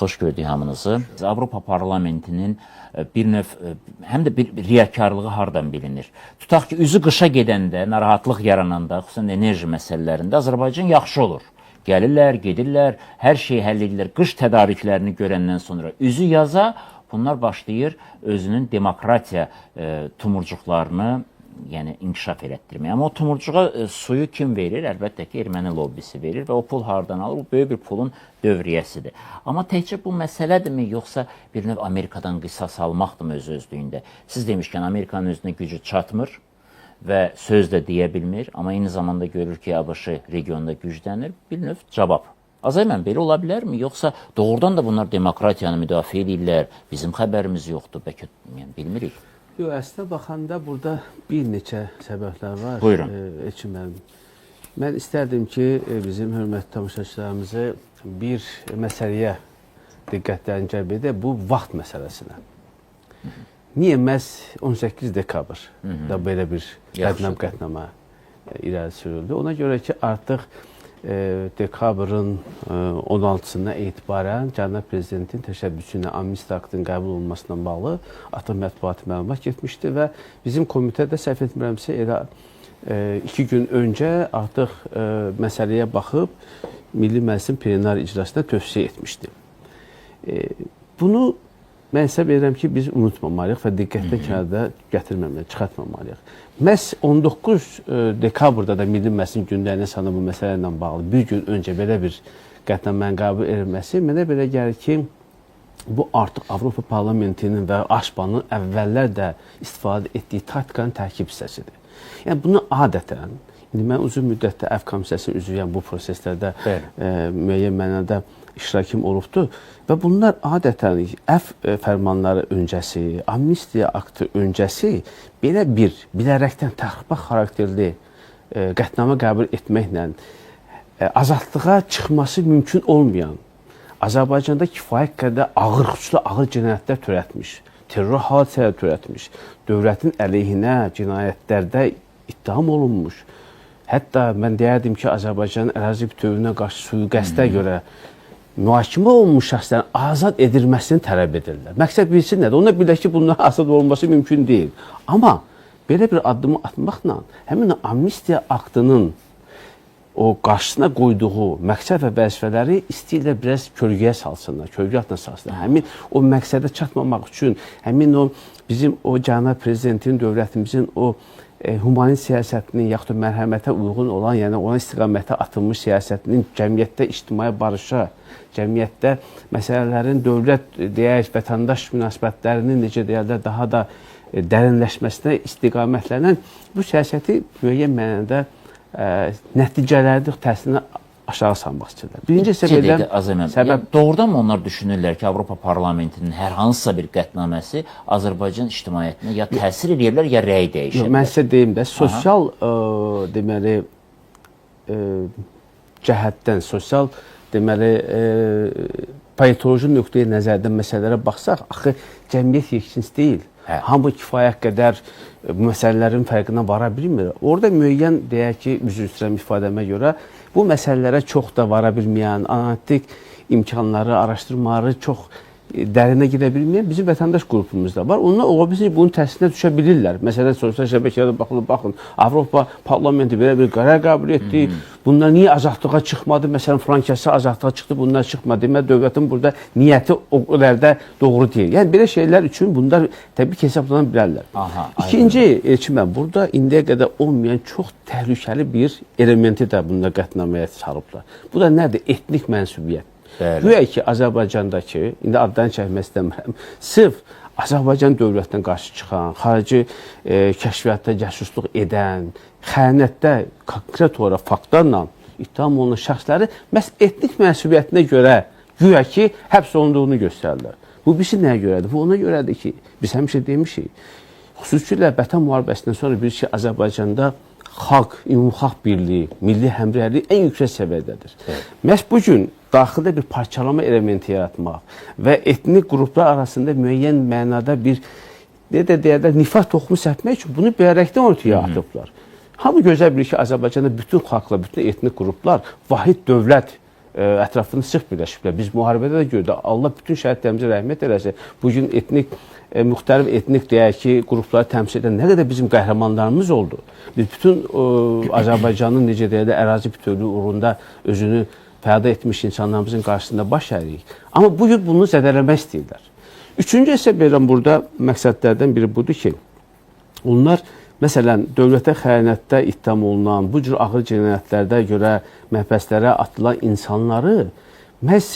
Xoş gördük hamınızı. Avropa Parlamentinin bir növ, həm də bir riyakarlığı hardan bilinir? Tutaq ki, üzü qışa gedəndə, narahatlıq yarananda, xüsusən enerji məsələlərində Azərbaycan yaxşı olur. Gəlirlər, gedirlər, hər şeyi həll edirlər. Qış tədariklərini görəndən sonra üzü yaza, bunlar başlayır özünün demokratiya tumurcuqlarını inkişaf elətdirməyə. Amma o tumurcuğa suyu kim verir? Əlbəttə ki, erməni lobbisi verir və o pul hardan alır? Bu böyük bir pulun dövriyyəsidir. Amma təkcə bu məsələdirmi, yoxsa bir növ Amerikadan qisas almaqdırmı öz-özlüyündə? Siz demişkən, Amerikanın özünə gücü çatmır və söz də deyə bilmir, amma eyni zamanda görür ki, ABŞ regionda güclənir, bir növ cavab. Azay mən, belə ola bilərmi? Yoxsa doğrudan da bunlar demokratiyanı müdafiə edirlər, bizim xəbərimiz yoxdur, bəlkə bilmirik. Yox, əslində baxanda burada bir neçə səbəblər var. Buyurun. Mən istərdim ki, bizim hörmətli tamaşaçılarımızı bir məsələyə diqqətlərini cəlb edək, bu vaxt məsələsinə. Niyə məhz 18 dekabrda belə bir qətnamə irəli sürüldü? Ona görə ki, artıq dekabrın 16-sından etibarən Cənab Prezidentin təşəbbüsü ilə amnistiya aktının qəbul olunmasına bağlı artıq mətbuatı məlumat getmişdi və bizim komitədə səhv etmirəmsə elə 2 gün öncə artıq məsələyə baxıb Milli Məclisin plenar icrasına tövsiyə etmişdi. Bunu mən hesab edirəm ki, biz unutmamalıyıq və diqqətdən kənarda gətirməməliyik, çıxartmamalıyıq. Məhz 19 dekabrda da Milli Məclisin gündəlinə salınan bu məsələ ilə bağlı bir gün öncə belə bir qətnamənin qəbul edilməsi mənə belə gəlir ki, bu artıq Avropa Parlamentinin və AŞBANın əvvəllər də istifadə etdiyi taktikanın tərkib hissəsidir. Yəni bunu adətən, indi mən uzun müddətdə Əf Komissiyasının üzvüyəm, bu proseslərdə müəyyən mənada iştirakım olubdur və bunlar adətən Əf fərmanları öncəsi, amnistiya aktı öncəsi belə bir bilərəkdən təxribat xarakterli qətnamə qəbul etməklə azadlığa çıxması mümkün olmayan, Azərbaycanda kifayət qədər ağır, xüsusilə ağır cinayətlər törətmiş, terror hadisələr törətmiş, dövlətin əleyhinə cinayətlərdə ittiham olunmuş. Hətta mən deyərdim ki, Azərbaycanın ərazi bütövlüyünə qarşı sui-qəsdə görə mühakimə olunmuş şəxslərin azad edilməsini tələb edirlər. Məqsəd birisi nədir? Ona bilir ki, bunların azad olunması mümkün deyil. Amma belə bir addımı atmaqla həmin amnistiya aktının o qarşısına qoyduğu məqsəd və vəzifələri istəyirlər biraz kölgəyə salsınlar, kölgə altına salsınlar. Həmin o məqsədə çatmamaq üçün, həmin o bizim o Cənab Prezidentin, dövlətimizin o humanist siyasətinin yaxud da mərhəmətə uyğun olan, yəni ona istiqamətə atılmış siyasətinin cəmiyyətdə ictimai barışa, cəmiyyətdə məsələlərin dövlət, deyək, vətəndaş münasibətlərinin necə deyərlər, daha da dərinləşməsinə istiqamətlənən bu siyasəti müəyyən mənada nəticələrdir təsirini aşağı salmaq istəyirlər. Birinci səbəb doğrudan mı onlar düşünürlər ki, Avropa Parlamentinin hər hansısa bir qətnaməsi Azərbaycan ictimaiyyətinə ya təsir edirlər, ya rəy dəyişirlər? Yox, mən sizə deyim də, sosial deməli cəhətdən, sosial deməli politoloji nöqteyi nəzərdən məsələlərə baxsaq, axı cəmiyyət yeksinsi deyil. Hamı kifayət qədər bu məsələlərin fərqinə vara bilmir. Orada müəyyən, deyək ki, üzr istəyirəm ifadəmə görə, bu məsələlərə çox da vara bilməyən, analitik imkanları, araşdırmaları çox dərinə gedə bilməyən bizim vətəndaş qrupumuz da var. Onlar ola bilsin ki, bunun təsirinə düşə bilirlər. Məsələn, sosial şəbəkələrdə baxın, Avropa Parlamenti belə bir qərar qəbul etdi. Bunlar niyə azadlığa çıxmadı? Məsələn, Frankiyası azadlığa çıxdı, bunlar çıxmadı. Demək, dövlətin burada niyyəti o qədərdə doğru deyil. Yəni, belə şeylər üçün bunlar təbii ki, hesablana bilərlər. İkinci, Elçin, burada indiyə qədər olmayan çox təhlükəli bir elementi də bunda qətnaməyə sarıblar. Bu da nədir? Etnik mənsubiyyət. Güya ki, Azərbaycandakı, indi adlarını çəkmək istəmirəm, sırf Azərbaycan dövlətinə qarşı çıxan, xarici kəşfiyyatda cəsusluq edən, xəyanətdə konkret olaraq faktlarla ittiham olunan şəxsləri məhz etnik mənsubiyyətinə görə güya ki, həbs olunduğunu göstərirlər. Bu birisi nəyə görədir? Bu ona görədir ki, biz həmişə demişik, xüsusilə Vətən müharibəsindən sonra bir ki, Azərbaycanda xalq, ümumi xalq birliyi, milli həmrəyliyi ən yüksək səviyyədədir. Məhz bu gün daxildə bir parçalama elementi yaratmaq və etnik qruplar arasında müəyyən mənada bir deyərlər, nifaq toxumu səpmək üçün bunu bilərəkdən ortaya atıblar. Hamı gözəl bilir ki, Azərbaycanda bütün xalqlar, bütün etnik qruplar vahid dövlət ətrafında sıx birləşiblər. Biz müharibədə də gördük. Allah bütün şəhidlərimizə rəhmət eləsin. Bugün müxtəlif etnik deyək ki, qrupları təmsil edən nə qədər bizim qəhrəmanlarımız oldu. Biz bütün Azərbaycanın necə deyək də ərazi bütövlüyü uğrunda özünü fəda etmiş insanlarımızın qarşısında baş əyirik. Amma bugün bunu zədələmək istəyirlər. Üçüncü isə belə burada məqsədlərdən biri budur ki, onlar məsələn dövlətə xəyanətdə ittiham olunan, bu cür ağır cinayətlərdə görə məhbəslərə atılan insanları məhz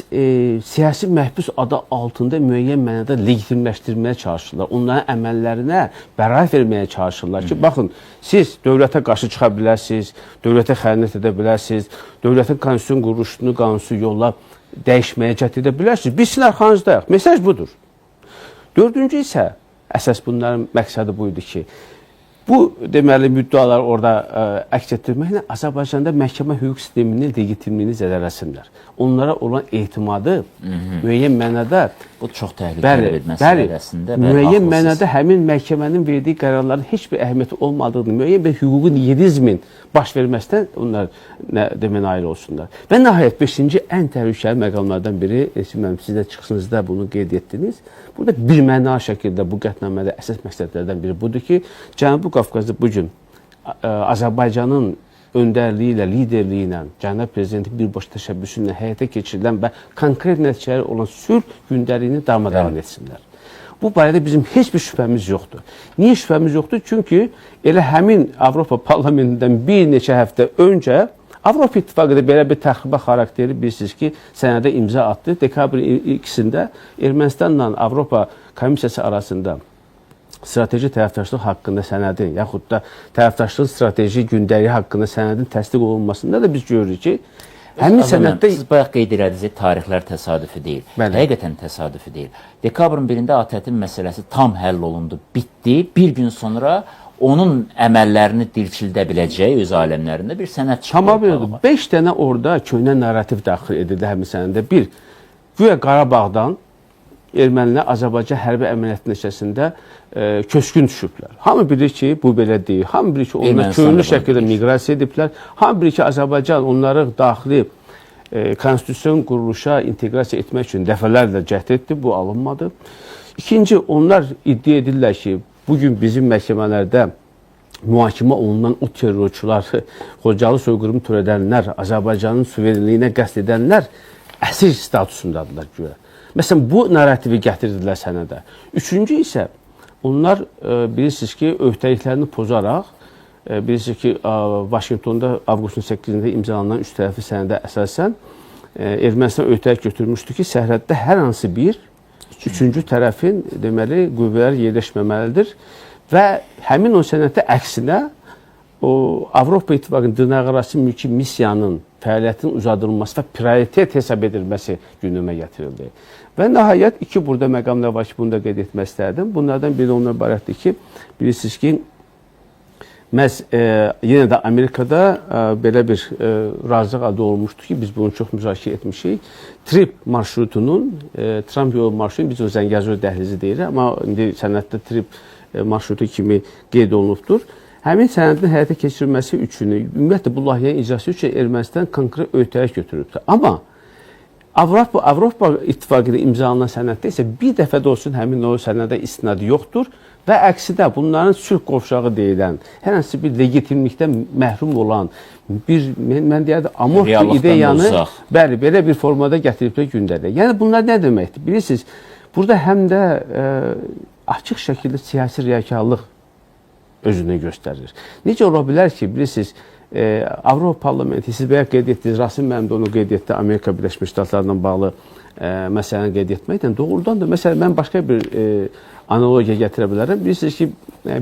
siyasi məhbus adı altında müəyyən mənada legitimləşdirməyə çalışırlar. Onların əməllərinə bəraət verməyə çalışırlar ki, baxın, siz dövlətə qarşı çıxa bilərsiniz, dövlətə xəyanət edə bilərsiniz, dövlətin konstitusiyon quruluşunu qanunsuz yolla dəyişməyə cəhd edə bilərsiniz. Biz sizin arxanızdayıq. Mesaj budur. Dördüncü isə, əsas bunların məqsədi buydu ki, bu deməli müddəalar orada əks etdirməklə Azərbaycanda məhkəmə hüquq sisteminin legitimliyini zədələsinlər. Onlara olan etimadı müəyyən mənada bu çox təhlükəli bir məsələdir əslində. Müəyyən mənada həmin məhkəmənin verdiyi qərarların heç bir əhəmiyyəti olmadığını, müəyyən bir hüquqi nihilizmin baş verməsindən onlar demək nail olsunlar. Və nəhayət 5-ci ən təhlükəli məqamlardan biri, siz də çıxışınızda bunu qeyd etdiniz. Burada birmənalı şəkildə bu qətnamədə əsas məqsədlərdən biri budur ki, Cənubi Qafqazda bugün Azərbaycanın öndərliyi ilə, liderliyi ilə, Cənab Prezidentin birbaşa təşəbbüsü ilə həyata keçirilən və konkret nəticələri olan sülh gündəliyini darmadağın etsinlər. Bu barədə bizim heç bir şübhəmiz yoxdur. Niyə şübhəmiz yoxdur? Çünki elə həmin Avropa Parlamentindən bir neçə həftə öncə Avropa İttifaqı da belə bir təxribat xarakteri bilirsiniz ki, sənədə imza atdı. Dekabrın 2-sində Ermənistanla Avropa Komissiyası arasında strateji tərəfdaşlıq haqqında sənədin, yaxud da tərəfdaşlıq strateji gündəliyi haqqında sənədin təsdiq olunmasında da biz görürük ki, həmin sənəddə... Siz bayaq qeyd elədiniz, tarixlər təsadüfi deyil. Həqiqətən təsadüfi deyil. Dekabrın 1-də ATƏT-in məsələsi tam həll olundu, bitdi. Bir gün sonra onun əməllərini dilçildə biləcək öz aləmlərində bir sənəd çıxdı. 5 dənə orada köhnə narrativ daxil edildi həmin sənədə. Bir, güya Qarabağdan ermənilər Azərbaycan hərbi əməliyyatı nəticəsində köçkün düşüblər. Hamı bilir ki, bu belə deyil. Hamı bilir ki, onlar könüllü şəkildə miqrasiya ediblər. Hamı bilir ki, Azərbaycan onları daxili konstitusyon quruluşa inteqrasiya etmək üçün dəfələrlə cəhd etdi. Bu alınmadı. İkinci, onlar iddia edirlər ki, bugün bizim məhkəmələrdə mühakimə olunan o terrorçular, Xocalı soyqırımı törədənlər, Azərbaycanın suverenliyinə qəsd edənlər əsir statusundadılar güya. Məsələn, bu narrativi gətirdilər sənədə. Üçüncü isə, onlar bilirsiniz ki, öhdəliklərini pozaraq, bilirsiniz ki, Vaşinqtonda avqustun 8-də imzalanan üç tərəfi sənədə əsasən Ermənistan öhdəlik götürmüşdü ki, sərhəddə hər hansı bir üçüncü tərəfin deməli qüvvələr yerləşməməlidir və həmin o sənəddə əksinə o Avropa İttifaqının dırnaqarası mülki missiyanın fəaliyyətinin uzadılması və prioritet hesab edilməsi gündəmə gətirildi. Və nəhayət iki burada məqamlar var ki, bunu da qeyd etmək istərdim. Bunlardan biri onlar ibarətdir ki, bilirsiniz ki, məhz yenə də Amerikada belə bir razılıq adı olmuşdu ki, biz bunu çox müzakirə etmişik. TRIP marşrutunun, Trump yolu marşrutunun, biz o Zəngəzur dəhlizi deyirik, amma indi sənəddə TRIP marşrutu kimi qeyd olunubdur. Həmin sənədin həyata keçirilməsi üçün, ümumiyyətlə bu layihənin icrası üçün Ermənistan konkret öhdəlik götürübdür. Amma Avropa İttifaqı ilə imzalanan sənəddə isə bir dəfə də olsun həmin o sənədə istinad yoxdur və əksinə bunların sülh qovşağı deyilən, hər hansı bir legitimlikdən məhrum olan bir, mən deyərdim, amorf bir ideyanı belə bir formada gətiriblər gündəlik. Yəni bunlar nə deməkdir? Bilirsiniz, burada həm də açıq şəkildə siyasi riyakarlıq özünü göstərir. Necə ola bilər ki, bilirsiniz, Avropa Parlamenti, siz bəyə qeyd etdiniz, Rasim mənim də onu qeyd etdi, Amerika Birləşmiş Ştatlarla bağlı məsələni qeyd etməklə, doğrudan da, məsələn, mən başqa bir analogiya gətirə bilərəm. Bilirsiniz ki,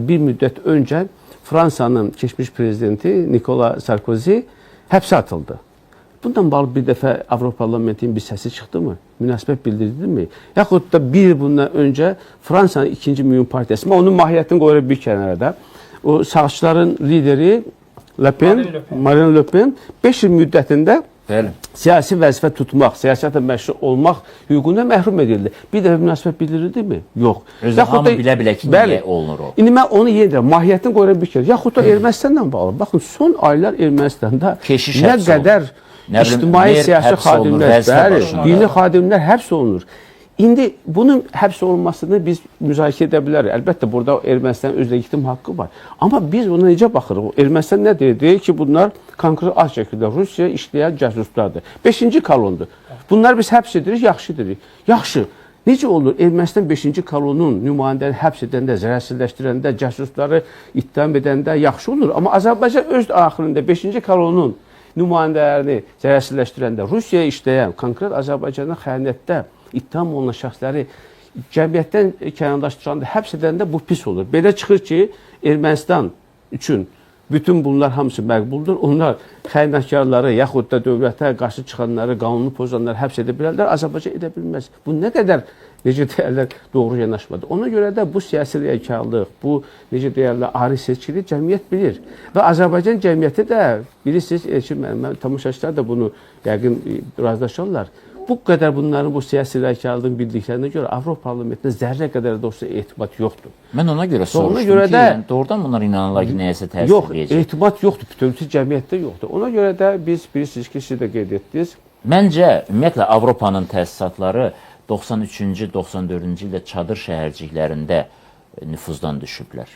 bir müddət öncə Fransanın keçmiş prezidenti Nikola Sarkozy həbsə atıldı. Bundan bağlı bir dəfə Avropa Parlamentinin bir səsi çıxdı mı? Münasibət bildirdi mi? Yaxud da bir bundan öncə Fransanın ikinci mühüm partiyası, onun mahiyyətini qoyur bir kənarda. O sağçıların lideri Marine Le Pen 5 il müddətində Bəli. Siyasi vəzifə tutmaq, siyasətlə məşğul olmaq hüququndan məhrum edildi. Bir dəfə münasibət bildirildi mi? Yox. Özü hamı bilə-bilə ki, niyə olunur o? İndi mən onu yenə deyirəm, mahiyyətini qoyuram bir kere. Yaxud da Ermənistanla bağlı. Baxın, son aylar Ermənistanda Keşiş nə həbs qədər olunur. ictimai siyasi həbs olunur, xadimlər, vəzifə bəli, başında. dini xadimlər həbs olunur. İndi bunun həbs olunmasını biz müzakirə edə bilərik. Əlbəttə, burada Ermənistanın öz legitim haqqı var. Amma biz ona necə baxırıq? Ermənistan nə dedi ki, bunlar konkret az şəkildə Rusiyaya işləyən casuslardır. 5-ci kolondur. Bunlar biz həbs edirik, yaxşı dedik. Yaxşı. Necə olur? Ermənistan 5-ci kolonun nümayəndəni həbs edəndə, zərərsizləşdirəndə, casusları ittiham edəndə yaxşı olur. Amma Azərbaycan öz axırında 5-ci kolonun nümayəndələrini zərərsizləşdirəndə, Rusiyaya işləyən, konkret Azərbaycanın xəyanətdə ittiham olunan şəxsləri cəmiyyətdən kənarlaşdıranda, həbs edəndə bu pis olur. Belə çıxır ki, Ermənistan üçün bütün bunlar hamısı məqbuldur. Onlar xəyanətkarları, yaxud da dövlətə qarşı çıxanları, qanunu pozanları həbs edə bilərlər, Azərbaycan edə bilməz. Bu nə qədər, necə deyərlər, doğru yanaşmadır. Ona görə də bu siyasi riyakarlıq, bu, necə deyərlər, ari seçkili cəmiyyət bilir. Və Azərbaycan cəmiyyəti də, bilirsiniz, Elçin mənim, tamaşaçılar da bunu yəqin razılaşarlar. Bu qədər bunların bu siyasi riyakarlığın bildiklərinə görə Avropa Parlamentinə zərrə qədər də olsa etimat yoxdur. Mən ona görə soruşdum ki, yəni, doğrudan bunlar inanırlar ki, nəyəsə təsir edəcək. Yox, etimat yoxdur, bütövlükdə cəmiyyətdə yoxdur. Ona görə də biz, bilirsiniz ki, siz də qeyd etdiniz. Məncə, ümumiyyətlə, Avropanın təsisatları 93-cü, 94-cü ildə çadır şəhərciklərində nüfuzdan düşüblər,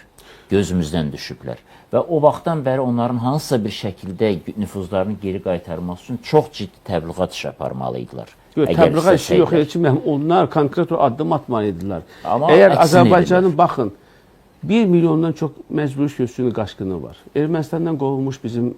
gözümüzdən düşüblər. Və o vaxtdan bəri onların hansısa bir şəkildə nüfuzlarını geri qaytarmaq üçün çox ciddi təbliğat iş aparmalıydılar. Yox, təbliğat işi yox, Elçin müəllim, onlar konkret addım atmalıdırlar. Amma əgər Azərbaycanın, baxın, 1 milyondan çox məcburi köçkünün qaçqını var. Ermənistandan qovulmuş bizim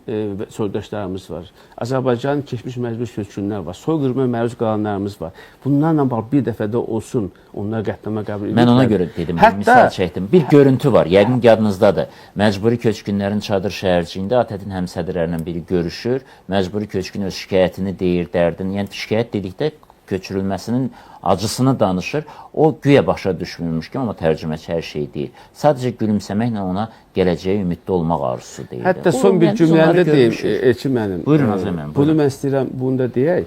soydaşlarımız var. Azərbaycanın keçmiş məcburi köçkünlər var. Soyqırıma məruz qalanlarımız var. Bunlarla bağlı bir dəfə də olsun, onlar qətnamə qəbul edilməli. Mən ona görə dedim, misal çəkdim. Bir görüntü var, yəqin yadınızdadır. Məcburi köçkünlərin çadır şəhərciyində ATƏT-in həmsədrlərindən biri görüşür. Məcburi köçkün öz şikayətini deyir, dərdini. Yəni şikayət dedikdə köçürülməsinin acısını danışır. O güya başa düşmürmüş ki, amma tərcüməçi hər şey deyir. Sadəcə gülümsəməklə ona gələcəyə ümidli olmaq arzusu deyir. Hətta son bir cümləndə deyim, Elçin müəllim. Buyurun, Azəm müəllim. Bunu mən istəyirəm, bunu da deyək.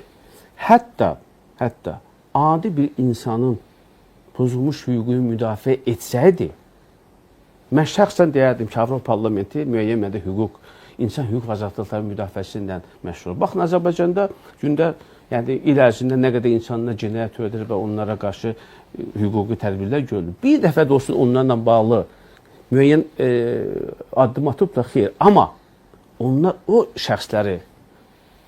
Hətta adi bir insanın pozulmuş hüququnu müdafiə etsəydi, mən şəxsən deyərdim ki, Avropa Parlamenti müəyyən mədə insan hüquq və azadlıqları müdafiəsindən məşğul. Baxın, Azərbaycanda gündə, yəni il ərzində nə qədər insanlar cinayət törədir və onlara qarşı hüquqi tədbirlər görülür. Bir dəfə də olsun onlarla bağlı müəyyən addım atıb da xeyr. Amma onlar o şəxsləri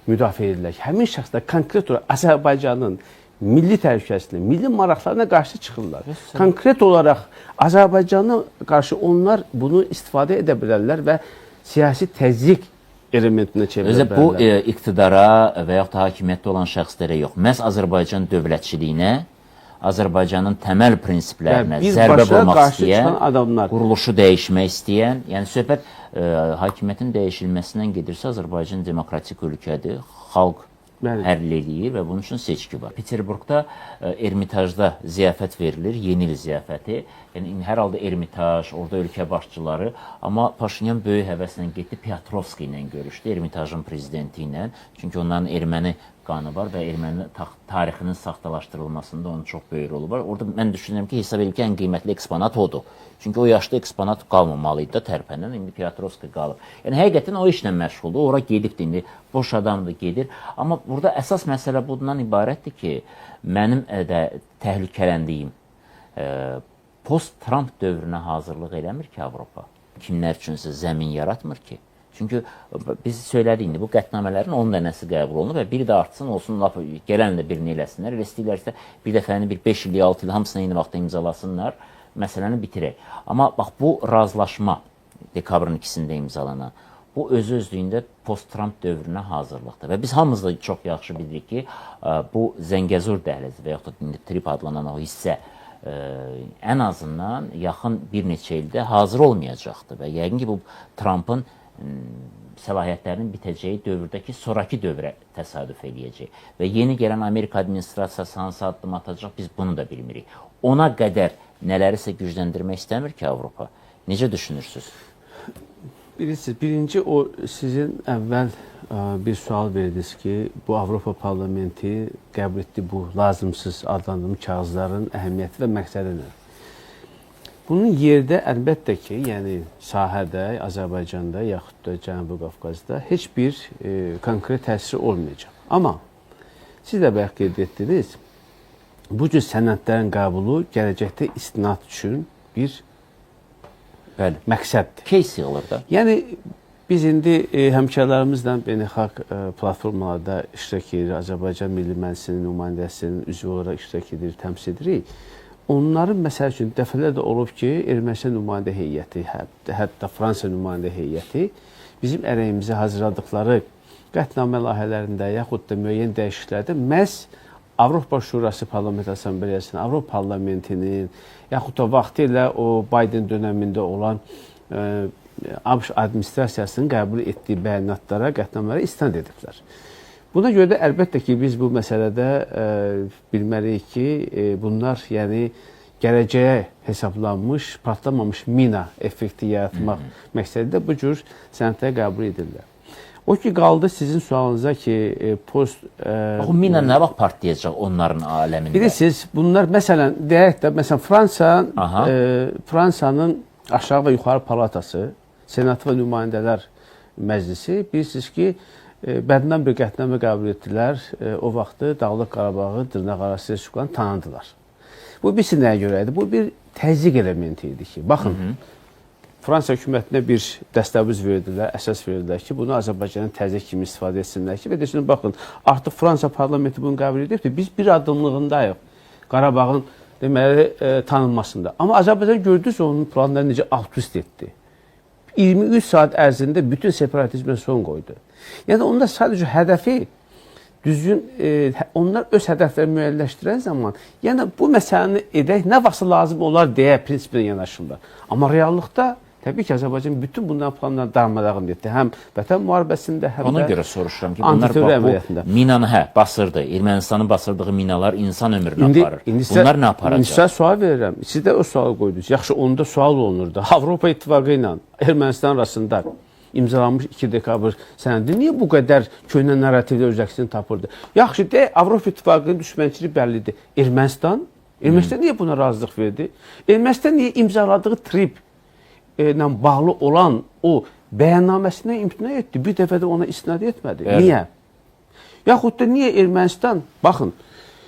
müdafiə edirlər. Həmin şəxslər konkret olaraq Azərbaycanın milli təhlükəsizliyinə, milli maraqlarına qarşı çıxırlar. Konkret olaraq Azərbaycana qarşı onlar bunu istifadə edə bilərlər və siyasi təzyiq elementinə çevirə bilərlər. Bu iqtidara və yaxud da hakimiyyətdə olan şəxslərə yox, məhz Azərbaycan dövlətçiliyinə, Azərbaycanın təməl prinsiplərinə zərbə vurmaq istəyən, quruluşu dəyişmək istəyən, yəni söhbət hakimiyyətin dəyişilməsindən gedirsə, Azərbaycan demokratik ölkədir, xalq həll eləyir və bunun üçün seçki var. Peterburqda Ermitajda ziyafət verilir, yeni il ziyafəti. Yəni, hər halda Ermitaj, orada ölkə başçıları, amma Paşinyan böyük həvəslə getdi, Piyatrovski ilə görüşdü, Ermitajın prezidenti ilə. Çünki onların erməni qanı var və erməni tarixinin saxtalaşdırılmasında onun çox böyük rolu var. Orada mən düşünürəm ki, hesab edir ki, ən qiymətli eksponat odur. Çünki o yaşda eksponat qalmamalıydı da tərpənən, indi Piyatrovski qalıb. Yəni, həqiqətən o işlə məşğuldur, ora gedibdir, indi boş adam da gedir. Amma burada əsas məsələ bundan ibarətdir ki, mənim də təhlükələndiyim post-Trump dövrünə hazırlıq eləmir ki, Avropa. Kimlər üçünsə zəmin yaratmır ki. Çünki biz söylədik indi, bu qətnamələrin 10 dənəsi qəbul olunur və biri də artsın, olsun, gələn də birini eləsinlər. Elə istəyirlərsə, bir dəfəni, bir 5 illik, 6 il hamısını eyni vaxtda imzalasınlar, məsələni bitirək. Amma bax, bu razılaşma dekabrın 2-sində imzalanan, bu öz-özlüyündə post-Trump dövrünə hazırlıqdır. Və biz hamımız da çox yaxşı bilirik ki, bu Zəngəzur dəhlizi və yaxud da TRIP adlanan o hissə ən azından yaxın bir neçə ildə hazır olmayacaqdır. Və yəqin ki, bu Trump'ın səlahiyyətlərinin bitəcəyi dövrdəki sonraki dövrə təsadüf eləyəcək. Və yeni gələn Amerika administrasiyası hansı addım atacaq, biz bunu da bilmirik. Ona qədər nələrisə gücləndirmək istəmir ki, Avropa. Necə düşünürsünüz? Bilirsiniz, birinci o sizin əvvəl bir sual verdiniz ki, bu Avropa Parlamenti qəbul etdi bu lazımsız adlandırılmış kağızların əhəmiyyəti və məqsədi nə? Bunun yerdə əlbəttə ki, yəni sahədə, Azərbaycanda yaxud da Cənubi Qafqazda heç bir konkret təsiri olmayacaq. Amma siz də bayaq qeyd etdiniz, bu cür sənədlərin qəbulu gələcəkdə istinad üçün bir məqsəddir. Case yığılır da. Yəni, biz indi həmkarlarımızla beynəlxalq platformalarda iştirak edirik, Azərbaycan Milli Məclisinin nümayəndəsinin üzvü olaraq iştirak edirik, təmsil edirik. Onların, məsəl üçün, dəfələrdə olub ki, Ermənistan nümayəndə heyəti, hətta Fransa nümayəndə heyəti bizim əleyhimizə hazırladıkları qətnamə layihələrində, yaxud da müəyyən dəyişikliklərdə məhz Avropa Şurası Parlament Assambleyasının, Avropa Parlamentinin, yaxud da vaxtı ilə o Biden dönəmində olan ABŞ administrasiyasının qəbul etdiyi bəyanatlara, qətnamələrə istinad ediblər. Buna görə də əlbəttə ki, biz bu məsələdə bilməliyik ki, bunlar yəni gələcəyə hesablanmış, patlamamış mina effekti yaratmaq məqsədilə bu cür sənədlər qəbul edirlər. O ki, qaldı sizin sualınıza ki, O mina nə vaxt partlayacaq onların aləmində? Bilirsiniz, bunlar, məsələn, deyək də, məsələn, Fransanın aşağı və yuxarı palatası, Senat və Nümayəndələr Məclisi, bilirsiniz ki, bədnam bir qətnamə qəbul etdilər, o vaxtı Dağlıq Qarabağı dırnaq arası respublikanı tanıdılar. Bu birisi nəyə görə idi? Bu bir təzyiq elementi idi ki, baxın, Fransa hökumətinə bir dəstəviz verdilər, əsas verdilər ki, bunu Azərbaycanın təzyiq kimi istifadə etsinlər ki, və desin, baxın, artıq Fransa parlamenti bunu qəbul edib, biz bir adımlığındayıq Qarabağın deməli, tanınmasında. Amma Azərbaycan gördünüz, onun planları necə alt-üst etdi. 23 saat ərzində bütün separatizmə son qoydu. Yəni, onda sadəcə hədəfi düzgün, onlar öz hədəfləri müəyyənləşdirən zaman, yəni bu məsələni edək, nə vaxtsa lazım olar deyə prinsiplə yanaşırlar. Amma reallıqda, təbii ki, Azərbaycan bütün bundan planlarını darmadağın etdi. Həm vətən müharibəsində, həm də ona görə soruşuram ki, bunlar minanı basırdı. Ermənistanın basırdığı minalar insan ömrünü aparır. Bunlar nə aparacaq? İndi sizə sual verirəm. Siz də o sualı qoydunuz. Yaxşı, onda sual olunurdu. Avropa İttifaqı ilə Ermənistan arasında imzalanmış 2 dekabr sənədi niyə bu qədər köhnə narrativdə öz əksini tapırdı? Yaxşı, Avropa İttifaqının düşmənçiliyi bəllidir. Ermənistan niyə buna razılıq verdi? Ermənistan niyə imzaladığı trip ilə bağlı olan o bəyannaməsindən imtina etdi? Bir dəfə də ona istinad etmədi. Niyə? Yaxud da niyə Ermənistan, baxın,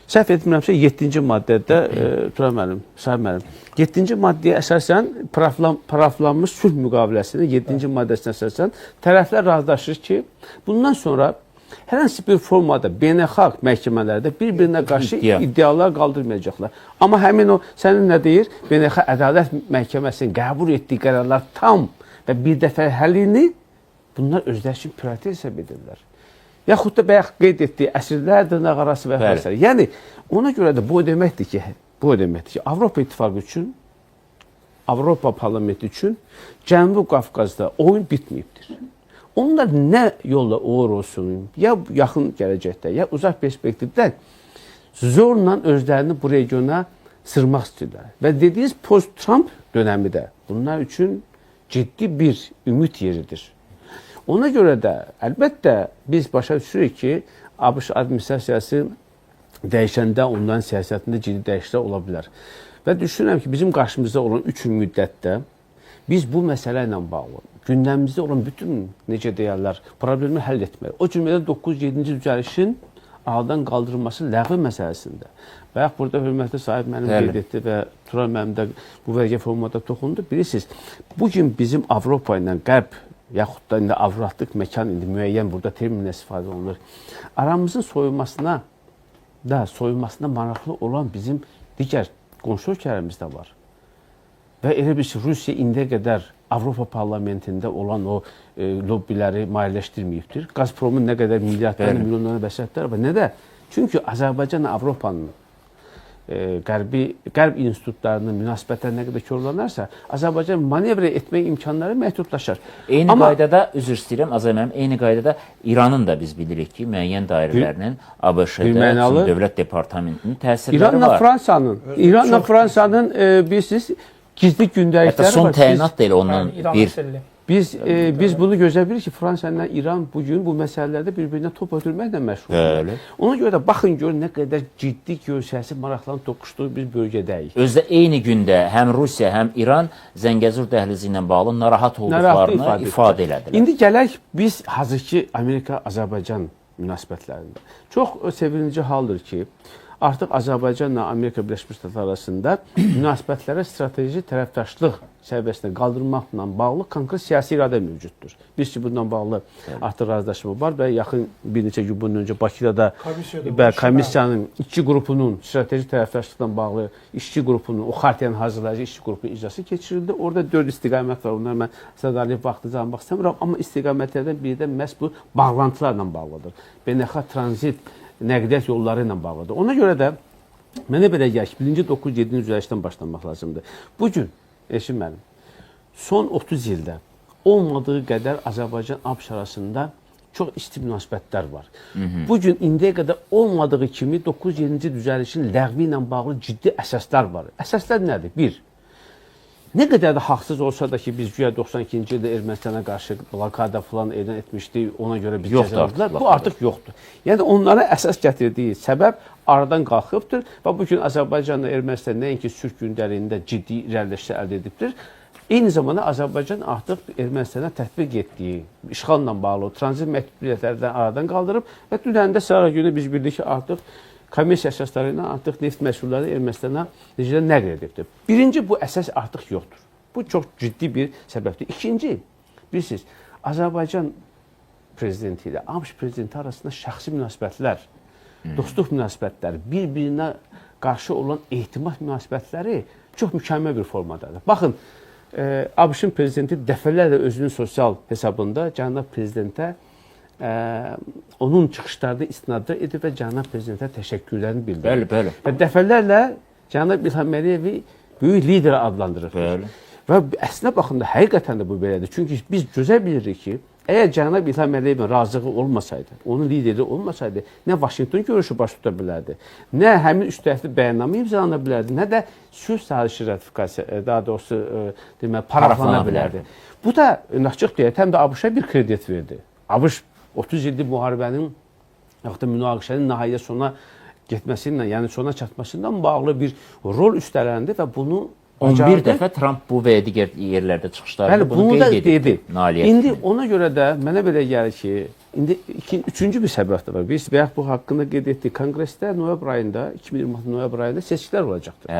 səhv etmirəmsə 7-ci maddədə, Turan müəllim, Sahib müəllim, 7-ci maddəyə əsasən paraflanmış sülh müqaviləsinin 7-ci maddəsinə əsasən tərəflər razılaşır ki, bundan sonra hər hansı bir formada beynəlxalq məhkəmələrdə bir-birinə qarşı iddialar qaldırmayacaqlar. Amma həmin o, sənin nə deyir? Beynəlxalq Ədalət Məhkəməsinin qəbul etdiyi qərarlar tam və bir dəfə həllini bunlar özləri üçün prioritet hesab edirlər. Yaxud da bayaq qeyd etdiyi əsrlər dırnaq arası və s. Yəni, ona görə də bu deməkdir ki, Avropa İttifaqı üçün, Avropa Parlamenti üçün Cənubi Qafqazda oyun bitməyibdir. Onlar nə yolla uğur olsun, ya yaxın gələcəkdə, ya uzaq perspektivdə zorla özlərini bu regiona sırmaq istəyirlər. Və dediyiniz post-Trump dönəmi də bunlar üçün ciddi bir ümid yeridir. Ona görə də əlbəttə biz başa düşürük ki, ABŞ administrasiyası dəyişəndə onların siyasətində ciddi dəyişikliklər ola bilər. Və düşünürəm ki, bizim qarşımızda olan 3 il müddətdə biz bu məsələ ilə bağlı gündəmimizdə olan bütün, necə deyərlər, problemi həll etmək. O cümlədə 9-7-ci düzəlişin ağdan qaldırılması ləğvi məsələsində. Bayaq burada hörmətli sahib mənim qeyd etdi və Turan mənim də bu vərgə formada toxundu. Bilirsiniz, bugün bizim Avropa ilə Qərb, yaxud da indi avratlıq məkan, indi müəyyən burada terminlə istifadə olunur. Aramızın soyulmasına maraqlı olan bizim digər qonşu ölkələrimiz də var. Və elə bir ki, Rusiya indiyə qədər Avropa Parlamentində olan o lobbiləri maliyyələşdirməyibdir. Gazpromun nə qədər milyardlarına, milyonlarına vəsətlər var. Nədə? Çünki Azərbaycanla Avropanın Qərb institutlarının münasibətləri nə qədər korlanarsa, Azərbaycan manevr etmək imkanları məhdudlaşar. Eyni qaydada, üzr istəyirəm, Azərbaycan, eyni qaydada İranın da biz bilirik ki, müəyyən dairələrinin ABŞ-da Dövlət Departamentinin təsirləri var. İranla Fransanın bilirsiniz, gizli gündəlikləri var. Hətta son təyinat da elə ondan bir Biz bunu gözləyirik ki, Fransa ilə İran bugün bu məsələlərdə bir-birinə top ötürməklə məşğuldur. Ona görə də baxın görün nə qədər ciddi geosiyasi maraqların toqquşduğu bir bölgədəyik. Özdə eyni gündə həm Rusiya, həm İran Zəngəzur dəhlizi ilə bağlı narahat olduqlarını ifadə elədilər. İndi gələk biz hazırki Amerika-Azərbaycan münasibətlərində. Çox sevindirici haldır ki, artıq Azərbaycanla Amerika Birləşmiş Ştatları arasında münasibətlərə strateji tərəfdaşlıq səviyyəsinə qaldırmaqla bağlı konkret siyasi iradə mövcuddur. Biz ki, bundan bağlı artıq razılaşma var və yaxın bir neçə gün bundan öncə Bakıda da komissiyanın iki qrupunun strateji tərəfdaşlıqla bağlı işçi qrupunun, o xartiyanın hazırlayıcı işçi qrupunun icrası keçirildi. Orada 4 istiqamət var. Onları mən sədalıyıb vaxtı canmaq istəmirəm. Amma istiqamətlərdən biri də məhz bu bağlantılarla bağlıdır. Beynəlxalq tranzit nəqliyyat yolları ilə bağlıdır. Ona görə də mənə belə gəlir ki, 1-9-7-ci düzəlişdən başlamaq lazımdır. Bugün, eşim mənim, son 30 ildə olmadığı qədər Azərbaycan-ABŞ arasında çox isti münasibətlər var. Bugün indiyə qədər olmadığı kimi 9-7-ci düzəlişin ləğvi ilə bağlı ciddi əsaslar var. Əsaslar nədir? Bir, nə qədər də haqsız olsa da ki, biz güya 92-ci ildə Ermənistana qarşı blokada falan elan etmişdik, ona görə biz cəzalandılar. Bu artıq yoxdur. Yəni, onlara əsas gətirdiyi səbəb aradan qalxıbdır və bugün Azərbaycanla Ermənistan nəinki sülh gündəliyində ciddi irəliləyişlər əldə edibdir. Eyni zamanda Azərbaycan artıq Ermənistana tətbiq etdiyi işğalla bağlı tranzit məhdudiyyətlərdən aradan qaldırıb və dünəndə səhər günü biz bildik ki, artıq komissiya əsasları ilə artıq neft məhsullarını Ermənistana necə nəql edibdir. Birinci, bu əsas artıq yoxdur. Bu çox ciddi bir səbəbdir. İkinci, bilirsiniz, Azərbaycan prezidenti ilə ABŞ prezidenti arasında şəxsi münasibətlər, dostluq münasibətləri, bir-birinə qarşı olan ehtimat münasibətləri çox mükəmməl bir formadadır. Baxın, ABŞ-ın prezidenti dəfələrlə özünün sosial hesabında cənab prezidentə onun çıxışlarını istinadlar edib və cənab prezidentə təşəkkürlərini bildirir. Bəli. Və dəfələrlə cənab İlham Əliyevi böyük lider adlandırır. Bəli. Və əslinə baxında həqiqətən də bu belədir. Çünki biz gözə bilirik ki, əgər cənab İlham Əliyevin razılığı olmasaydı, onun lideri olmasaydı, nə Vaşinqton görüşü baş tuta bilərdi, nə həmin üstəlikli bəyannamə imzalana bilərdi, nə də sülh sazişi ratifikasiya, daha doğrusu paraflana bilərdi. Bu da açıq deyək, həm də ABŞ-a bir kredit verdi. ABŞ 30 illik müharibənin, yaxud da münaqişənin nəhayət sona getməsi ilə, yəni sona çatmasından bağlı bir rol üstələndi və bunu 11 dəfə Trump bu və digər yerlərdə çıxışlarında bunu qeyd edib. İndi ona görə də mənə belə gəlir ki, indi üçüncü bir səbəb də var. Biz bayaq bu haqqında qeyd etdik. Konqresdə noyabr ayında, 2026 noyabr ayında seçkilər olacaqdır.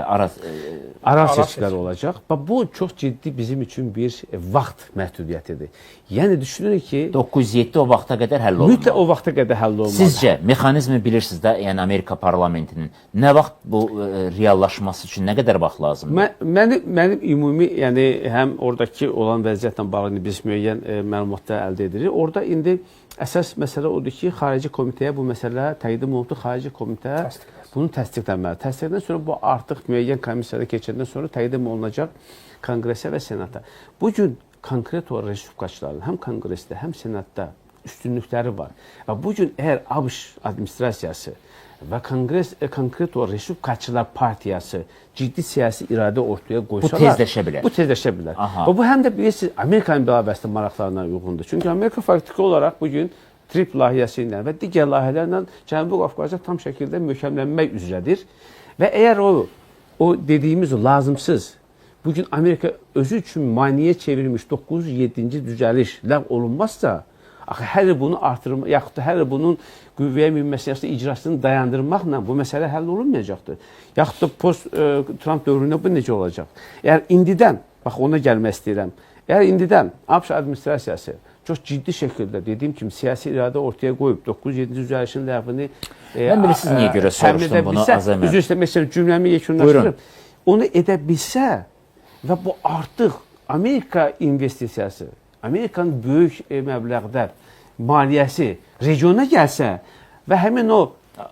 Ara seçkilər olacaq. Bu çox ciddi bizim üçün bir vaxt məhdudiyyətidir. Yəni düşünürük ki, 9-7 o vaxta qədər həll olmalı. Mütləq o vaxta qədər həll olmalı. Sizcə mexanizmi bilirsiniz də, yəni Amerika parlamentinin nə vaxt bu reallaşması üçün nə qədər vaxt lazımdır? Mənim ümumi, yəni həm oradakı olan vəziyyətlə bağlı biz müəyyən məlumatlar əldə edirik. Orada indi əsas məsələ odur ki, xarici komitəyə bu məsələ təqdim olundu. Xarici komitə bunu təsdiqlənməli. Təsdiqləndən sonra bu artıq müəyyən komissiyada keçəndən sonra təqdim olunacaq Konqresə və Senata. Bugün konkret olaraq respublikaçıların həm Konqresdə, həm Senatda üstünlükləri var. Və bugün əgər ABŞ administrasiyası və Konqres konkret olaraq Respublikaçılar Partiyası ciddi siyasi iradə ortaya qoysalar, bu tezləşə bilər. Bu tezləşə bilər. Və bu həm də bilirsiniz, Amerikanın bilavasitə maraqlarına uyğundur. Çünki Amerika faktiki olaraq bugün TRIP layihəsi ilə və digər layihələrlə Cənubi Qafqazda tam şəkildə möhkəmlənmək üzrədir. Və əgər o dediyimiz lazımsız, bugün Amerika özü üçün maneəyə çevrilmiş 907-ci düzəliş ləğv olunmazsa, hər il bunu artırmaq, yaxud da hər il bunun qüvvəyə minməsi, yaxud da icrasını dayandırmaqla bu məsələ həll olunmayacaqdır. Yaxud da post-Trump dövründə bu necə olacaq? Əgər indidən, bax ona gəlmək istəyirəm, əgər indidən ABŞ administrasiyası çox ciddi şəkildə, dediyim kimi, siyasi iradə ortaya qoyub 907-ci düzəlişin ləğvini mən bilirsiniz niyə görə soruşdum bunu Azəmət? Üzr istəmək istəyirəm, cümləmi yekunlaşdırıb. Onu edə bilsə və bu artıq Amerika investisiyası, Amerikanın böyük məbləğdə maliyyəsi regiona gəlsə və həmin o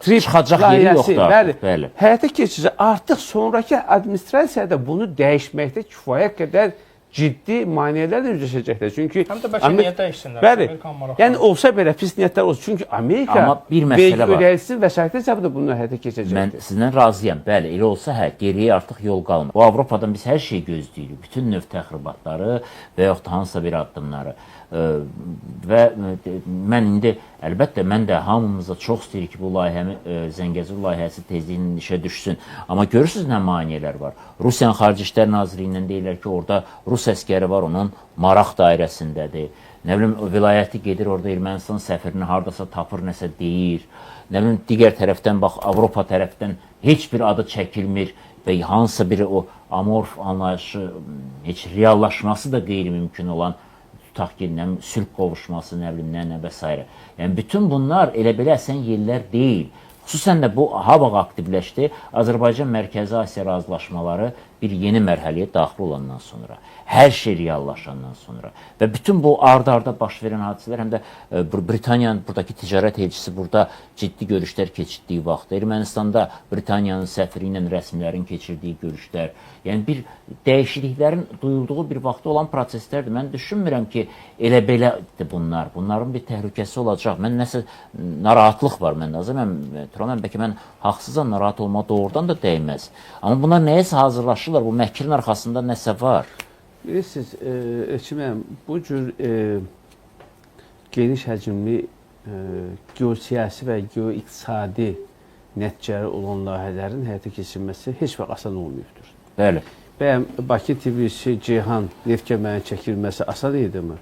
çıxacaq yeri yoxdur artıq. Həyata keçirsə, artıq sonraki administrasiyada bunu dəyişməkdə kifayət qədər ciddi maneələrlə üzləşəcəklər. Çünki Həm də bəlkə niyyət dəyişsinlər. Bəli. Amerikan maraqları. Yəni olsa belə pis niyyətlər olsun. Çünki Amerika Amma bir məsələ var. ödəyicisiz vəsaitlər cəbdə bunu həyata keçəcək. Mən sizdən razıyam. Bəli, elə olsa hə, geriyə artıq yol qalmır. O Avropadan biz hər şeyi gözləyirik. Bütün növ təxribatları və yaxud hansısa bir addımları. Və mən indi əlbəttə mən də hamımıza çox istəyirik ki, bu layihəmi Zəngəzur layihəsi tezliklə işə düşsün. Amma görürsüz nə maneələr var. Rusiyanın Xarici İşlər Nazirliyindən deyirlər ki, orada Rus əskəri var, onun maraq dairəsindədir. Nə bilim, vilayəti gedir, orada Ermənistan səfirini hardasa tapır, nəsə deyir. Nə bilim, digər tərəfdən bax, Avropa tərəfdən heç bir adı çəkilmir və hansısa bir o amorf anlayışı heç reallaşması da qeyri-mümkün olan tutaq ki, sülh qovuşması, nə bilim, nə və s. Yəni, bütün bunlar elə belə əsən yerlər deyil. Xüsusən də bu ha-vaxt aktivləşdi, Azərbaycan Mərkəzi Asiya razılaşmaları bir yeni mərhələyə daxil olandan sonra, hər şey reallaşandan sonra və bütün bu arda-arda baş verən hadisələr, həm də Britaniyanın buradakı ticarət elçisi burada ciddi görüşlər keçirdiyi vaxt, Ermənistanda Britaniyanın səfiri ilə rəsmilərin keçirdiyi görüşlər, yəni bir dəyişikliklərin duyulduğu bir vaxtda olan proseslərdir. Mən düşünmürəm ki, elə belədir bunlar. Bunların bir təhlükəsi olacaq. Mən nəsə narahatlıq var məndə. Mən bəlkə mən haqsızam, narahat olma doğrudan da dəyməz. Amma bunlar nəyəsə hazırlaşırlar. Bu məhkirin arxasında nəsə var. Bilirsiniz, Elçiməm, bu cür geniş həcmli geosiyasi və geoiqtisadi nəticələri olan layihələrin həyata keçirilməsi heç vaxt asan olmayıbdır. Bəli. Bəyəm Bakı Tbilisi Ceyhan neft kəmərinin çəkilməsi asan idimi?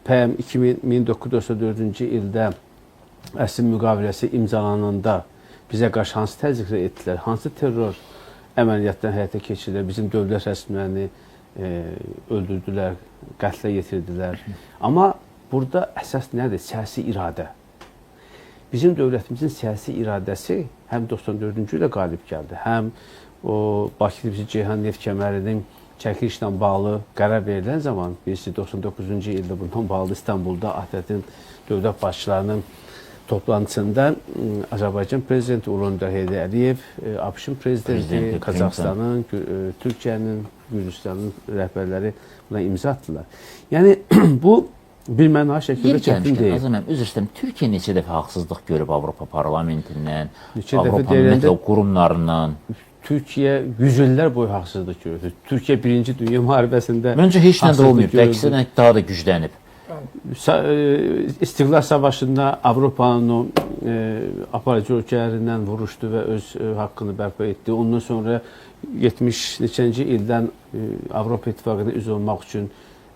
Bəyəm 1994-cü ildə əsl müqaviləsi imzalananda bizə qarşı hansı təzyiqlər etdilər, hansı terror əməliyyatdan həyata keçirdilər, bizim dövlət rəsmilərini öldürdülər, qətlə yetirdilər. Amma burada əsas nədir? Siyasi iradə. Bizim dövlətimizin siyasi iradəsi həm 94-cü ilə qalib gəldi, həm o Bakı Tbilisi Ceyhan neft kəmərinin çəkilişlə bağlı qərar verilən zaman, birisi 99-cu ildə bundan bağlı İstanbulda ATƏT-in dövlət başçılarının toplantısında Azərbaycan prezidenti Ulu Öndər Heydər Əliyev, ABŞ-ın prezidenti, Qazaxıstanın, Türkiyənin, Gürcüstanın rəhbərləri buna imza atdılar. Yəni bu bir məna şəkildə çətin deyil. Azəməm, üzr istəyirəm, Türkiyə neçə dəfə haqsızlıq görüb Avropa parlamentindən, Avropanın ümumiyyətlə qurumlarından? Türkiyə 100 illər boyu haqsızlıq görüb. Türkiyə 1-ci Dünya müharibəsində məncə heç nə də olmayıb, əksinə daha da güclənib. İstiqlal Savaşında Avropanın o aparıcı ölkələrindən vuruşdu və öz haqqını bərpa etdi. Ondan sonra 70 neçənci ildən Avropa İttifaqına üzv olmaq üçün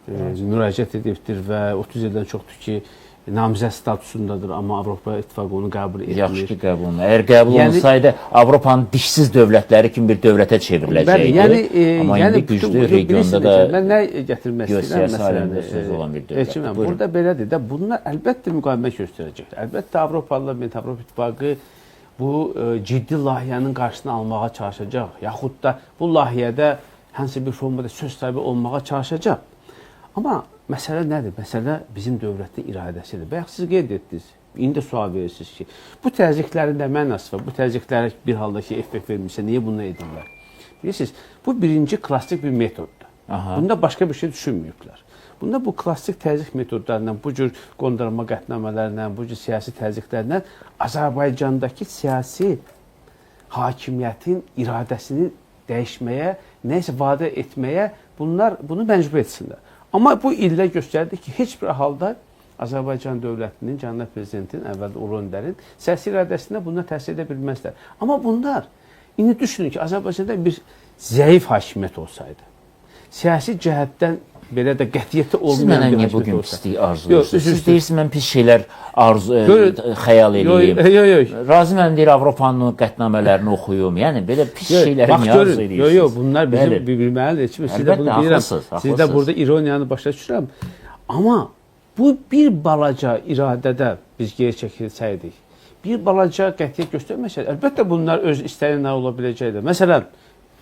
müraciət edibdir və 30 ildən çoxdur ki, namizəd statusundadır, amma Avropa İttifaqı onu qəbul etmir. Yaxşı ki, qəbul olunur. Əgər qəbul olunsaydı, Avropanın dişsiz dövlətləri kimi bir dövlətə çevriləcəkdi. Amma indi güclü regionda da mən nə gətirmək istəyirəm məsələndə söz olan bir dövlət. Burada belədir də, bunlar əlbəttə müqavimət göstərəcək. Əlbəttə Avropa İttifaqı bu ciddi layihənin qarşısını almağa çalışacaq, yaxud da bu layihədə hansı bir formada söz sahibi olmağa çalışacaq. Amma məsələ nədir? Məsələ bizim dövlətin iradəsidir. Bayaq siz qeyd etdiniz, indi sual verirsiniz ki, bu təzyiqlərin də mənası var, bu təzyiqlərə bir halda ki, effekt vermirsə, niyə bunu edirlər? Bilirsiniz, bu birinci klassik bir metoddur. Bunda başqa bir şey düşünməyiblər. Bunda bu klassik təzyiq metodlarından, bu cür qondarma qətnamələrlə, bu cür siyasi təzyiqlərlə Azərbaycandakı siyasi hakimiyyətin iradəsini dəyişməyə, nəysə vadə etməyə bunu məcbur etsinlər. Amma bu illər göstərdi ki, heç bir halda Azərbaycan dövlətinin, Cənab Prezidentin, əvvəldə Ulu Öndərin siyasi iradəsinə bunlar təsir edə bilməzlər. Amma bunlar, indi düşünün ki, Azərbaycanda bir zəif hakimiyyət olsaydı, siyasi cəhətdən belə də qətiyyəti olmayan bir hakimiyyət olsaydı. Siz mənə niyə bugün pisliyi arzuluyorsunuz? Siz deyirsiniz, mən pis şeylər xəyal edeyim. Razi mən deyir, Avropanın qətnamələrini oxuyum. Yəni, belə pis şeyləri niyə arzu ediyorsunuz? Yox, bunlar bizim bilməlidir. Əlbəttə, haqlısınız. Siz də burada ironiyanı başa düşürəm. Amma bu bir balaca iradədə biz geri çəkilsəydik, bir balaca qətiyyət göstərməsəydik, əlbəttə bunlar öz istəyinə ola biləcəkdir. Məsələn,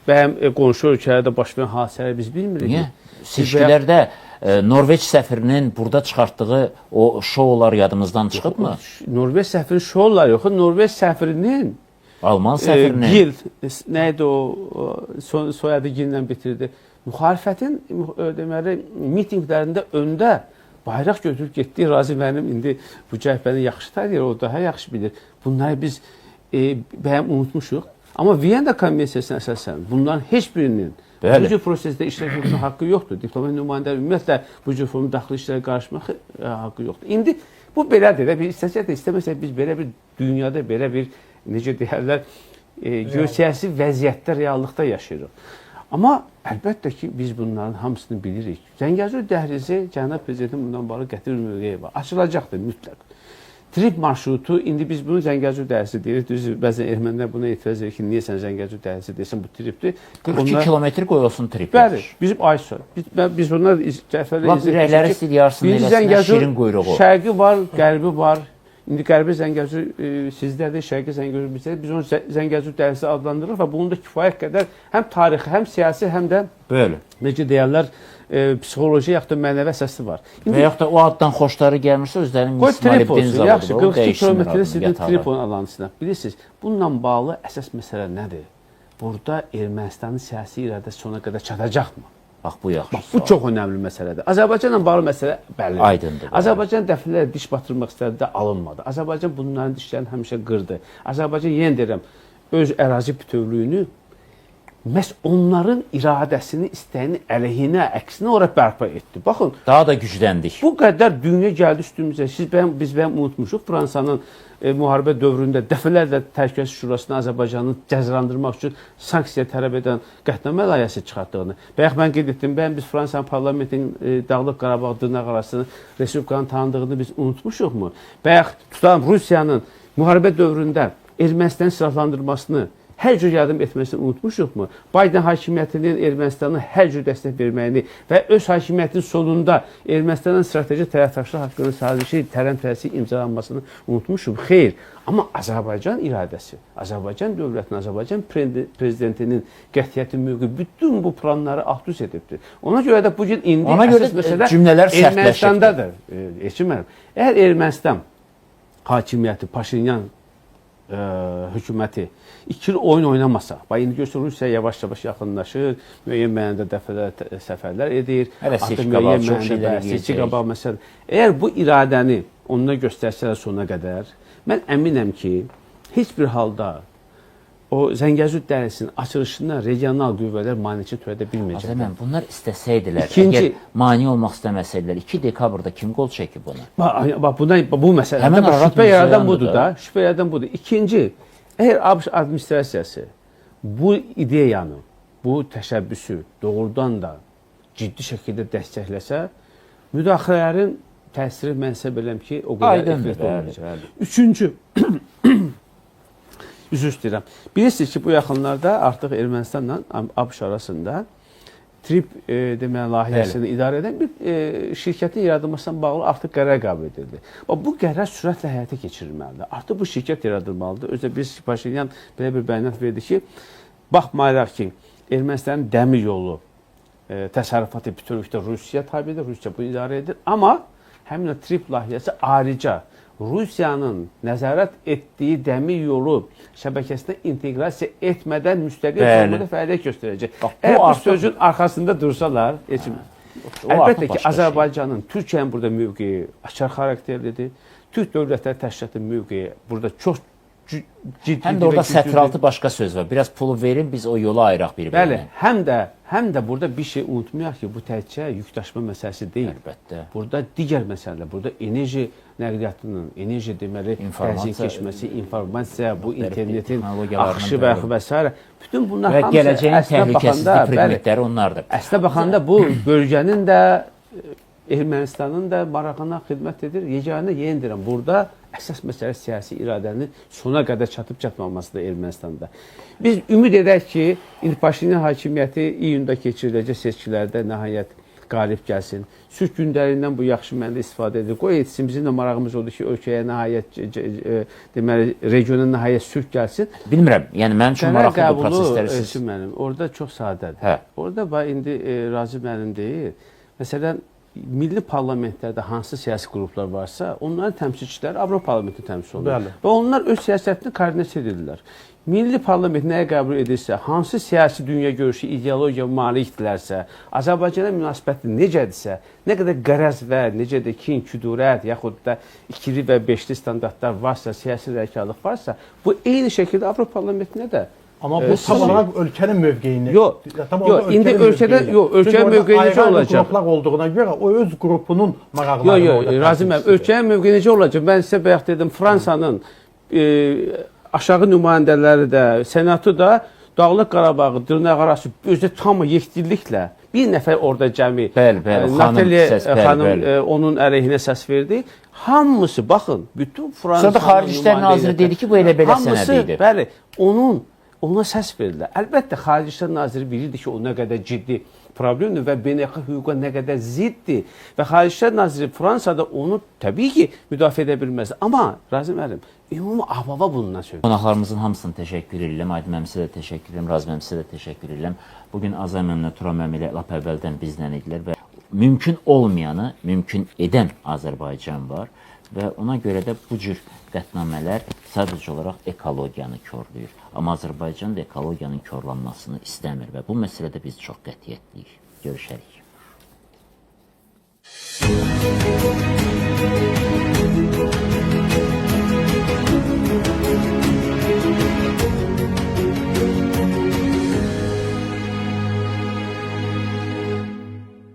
bəyəm qonşu ölkələrdə baş verən hadisələri biz bilmirik. Niyə? Seçkilərdə Norveç səfirinin burada çıxartdığı o şoular yadımızdan çıxıbmı? Norveç səfirinin şoular yox, Norveç səfirinin Alman səfirinin Gil, neydi o soyadı Gillə bitirdi. Müxalifətin deməli mitinqlərində öndə bayraq götürüb getdi. Razi mənim indi bu cəhbəni yaxşı tanıyır, o daha yaxşı bilir. Bunları biz bəyəm unutmuşuq. Amma Viyana Konvensiyasına əsasən bunların heç birinin bu cür prosesdə iştirak etmək haqqı yoxdur. Diplomat nümayəndələr ümumiyyətlə bu cür form daxili işlərə qarışmaq haqqı yoxdur. İndi bu belədir. Biz istəməsək biz belə bir dünyada, belə bir necə deyərlər, geosiyasi vəziyyətdə, reallıqda yaşayırıq. Amma əlbəttə ki, biz bunların hamısını bilirik. Zəngəzur dəhlizi cənab prezidentin bundan bağlı qəti bir mövqeyi var. Açılacaqdır mütləq. Trip marşrutu, indi biz bunu Zəngəzur dəhlizi deyirik. Düzdür, bəzən ermənilər buna etiraz edir ki, niyə sən Zəngəzur dəhlizi deyirsən, bu tripdir. 42 kilometr qoyulsun trip. Bəli, bizim Ayso. Biz bunlar cəhfərlə izləyirlər ki, şirin quyruğu. Şərqi var, qərbi var. İndi qərbi Zəngəzur sizdədir, şərqi Zəngəzur bizdədir. Biz onu Zəngəzur dəhlizi adlandırırıq və bunun da kifayət qədər həm tarixi, həm siyasi, həm də necə deyərlər, psixoloji yaxud da mənəvi əsası var. Və yaxud da o addan xoşları gəlmirsə, özlərinin trip olsun, yaxşı, 42 kilometrdə sizin tripon alanısına. Bilirsiniz, bununla bağlı əsas məsələ nədir? Burada Ermənistanın siyasi iradəsi sona qədər çatacaqmı? Bax, bu yaxşı. Bu çox önəmli məsələdir. Azərbaycanla bağlı məsələ bəllidir. Aydındır. Azərbaycan dəfələrlə diş batırmaq istədi də alınmadı. Azərbaycan bunların dişlərini həmişə qırdı. Azərbaycan, yenə deyirəm, öz ərazi bütövlüyünü məhz onların iradəsini, istəyini əleyhinə, əksinə ora bərpa etdi. Baxın, daha da gücləndik. Bu qədər dünya gəldi üstümüzə. Biz bəyəm unutmuşuq Fransanın müharibə dövründə dəfələrlə Təhlükəsizlik Şurasına Azərbaycanı cəzalandırmaq üçün sanksiya tələb edən qətnamə layihəsi çıxartdığını. Bayaq mən qeyd etdim, biz Fransanın parlamentinin Dağlıq Qarabağ dırnaq arasını Respublikanın tanıdığını biz unutmuşuqmu? Bayaq tutalım Rusiyanın müharibə dövründə Ermənistanın silahlandırmasını hər cür yardım etməsini unutmuşuqmu? Biden hakimiyyətinin Ermənistana hər cür dəstək verməyini və öz hakimiyyətinin sonunda Ermənistanın strateji tərəfdaşlıq haqqında sazişi tərəmtərəsi imzalanmasını unutmuşuq. Xeyr. Amma Azərbaycan iradəsi, Azərbaycan dövlətinin, Azərbaycan prezidentinin qətiyyəti mövqeyi bütün bu planları alt-üst edibdir. Ona görə də bu gün indi əsas məsələ Ermənistandadır. Əgər Ermənistan hakimiyyəti, Paşinyan hökuməti ikili oyun oynamasa, indi görürsə Rusiya yavaş-yavaş yaxınlaşır, müəyyən mənada dəfələr səfərlər edir, seçki qabaq məsələ. Əgər bu iradəni onunla göstərsələr sona qədər, mən əminəm ki, heç bir halda o Zəngəzur dəhlizinin açılışına regional qüvvələr maneçi törədə bilməyəcəklər. Azəmən, bunlar istəsəydilər, əgər mane olmaq istəməsəydilər, 2 dekabrda kim qol çəkib bunu? Bu məsələdə şübhə yaradan budur da, şübhə yaradan budur. İkinci, əgər ABŞ administrasiyası bu ideyanı, bu təşəbbüsü doğrudan da ciddi şəkildə dəstəkləsə, müdaxilələrin təsiri mən sizə biləm ki, o qədər effektiv olmayacaq. Üçüncü, üzr istəyirəm. Bilirsiniz ki, bu yaxınlarda artıq Ermənistanla ABŞ arasında trip layihəsini idarə edən bir şirkətin yaradılmasına bağlı artıq qərar qəbul edildi. Bu qərar sürətlə həyata keçirilməlidir. Artıq bu şirkət yaradılmalıdır. Özdə biz Paşinyan belə bir bəyanat verdi ki, baxmayaraq ki, Ermənistanın dəmir yolu təsərrüfatı bütövlükdə Rusiya tabidir, Rusiya bunu idarə edir. Amma həmin o trip layihəsi ayrıca Rusiyanın nəzarət etdiyi dəmir yolu şəbəkəsinə inteqrasiya etmədən müstəqil formada fəaliyyət göstərəcək. Əgər bu sözün arxasında dursalar, əlbəttə ki, Azərbaycanın, Türkiyənin burada mövqeyi açar xarakterlidir. Türk Dövlətləri Təşkilatının mövqeyi burada çox ciddi. Həm də orada sətiraltı başqa söz var. Biraz pulu verin, biz o yolu ayıraq bir-birinə. Bəli, həm də burada bir şey unutmayaq ki, bu təkcə yükdaşıma məsələsi deyil. Əlbəttə. Burada digər məsələlər, burada enerji nəqliyyatının, enerji deməli, təhsil keçməsi, informasiya, bu internetin axışı və s. Bütün bunlar hamısı gələcəyin təhlükəsizlik predmetləri onlardır. Əslə baxanda bu bölgənin də, Ermənistanın da marağına xidmət edir. Yeganə yenə deyirəm, burada əsas məsələ siyasi iradənin sona qədər çatıb-çatmamasıdır Ermənistanda. Biz ümid edək ki, Paşinyan hakimiyyəti iyunda keçiriləcək seçkilərdə nəhayət qalib gəlsin. Sülh gündəliyindən bu yaxşı məndə istifadə edir. Qoy etsin, bizim də marağımız odur ki, ölkəyə nəhayət, deməli, regiona nəhayət sülh gəlsin. Bilmirəm, yəni mənim üçün maraqlı bu prosesləri siz... Orada çox sadədir. Orada indi Razi mənim deyir. Məsələn, milli parlamentlərdə hansı siyasi qruplar varsa, onların təmsilçiləri Avropa parlamentində təmsil olunur. Bəli. Və onlar öz siyasətini koordinasiya edirlər. Milli parlament nəyə qəbul edirsə, hansı siyasi dünya görüşü, ideologiya malikdirlərsə, Azərbaycana münasibəti necədirsə, nə qədər qərəz və necə də kin, küdurət, yaxud da ikili və beşli standartlar varsa, siyasi rəkarlıq varsa, bu eyni şəkildə Avropa parlamentində də Amma bu tam olaraq ölkənin mövqeyini. Yox, indi ölkədə ölkənin mövqeyi necə olacaq? Qruplar olduğuna görə o öz qrupunun maraqlarını. Yox, Razım bəy, ölkənin mövqeyi necə olacaq? Mən sizə bayaq dedim, Fransanın aşağı nümayəndələri də, senatı da Dağlıq Qarabağı dırnaqarası özü tam yekdilliklə bir nəfər orada cəmi Natalya xanım onun əleyhinə səs verdi. Hamısı baxın, bütün Fransanın Sonra da Xarici İşlər Naziri dedi ki, bu elə belə sənəd idi. Bəli, ona səs verdilər. Əlbəttə, Xarici İşlər Naziri bilirdi ki, o nə qədər ciddi problemdir və beynəlxalq hüquqa nə qədər ziddir. Və Xarici İşlər Naziri Fransada onu təbii ki, müdafiə edə bilməz. Amma, Razım əlim, ümumi ahvava bundan söyləyir. Qonaqlarımızın hamısını təşəkkür edirəm. Aydın məmsə də təşəkkür edirəm. Razım məmsə də təşəkkür edirəm. Bugün Azər məmlə, Turan məmlə lap əvvəldən bizlə idilər və mümkün olmayanı mümkün edən Azərbaycan var. Və ona görə də bu cür qətnamələr sadəcə olaraq ekologiyanı körləyir. Amma Azərbaycan da ekologiyanın körlanmasını istəmir və bu məsələdə biz çox qətiyyətliyik. Görüşərik.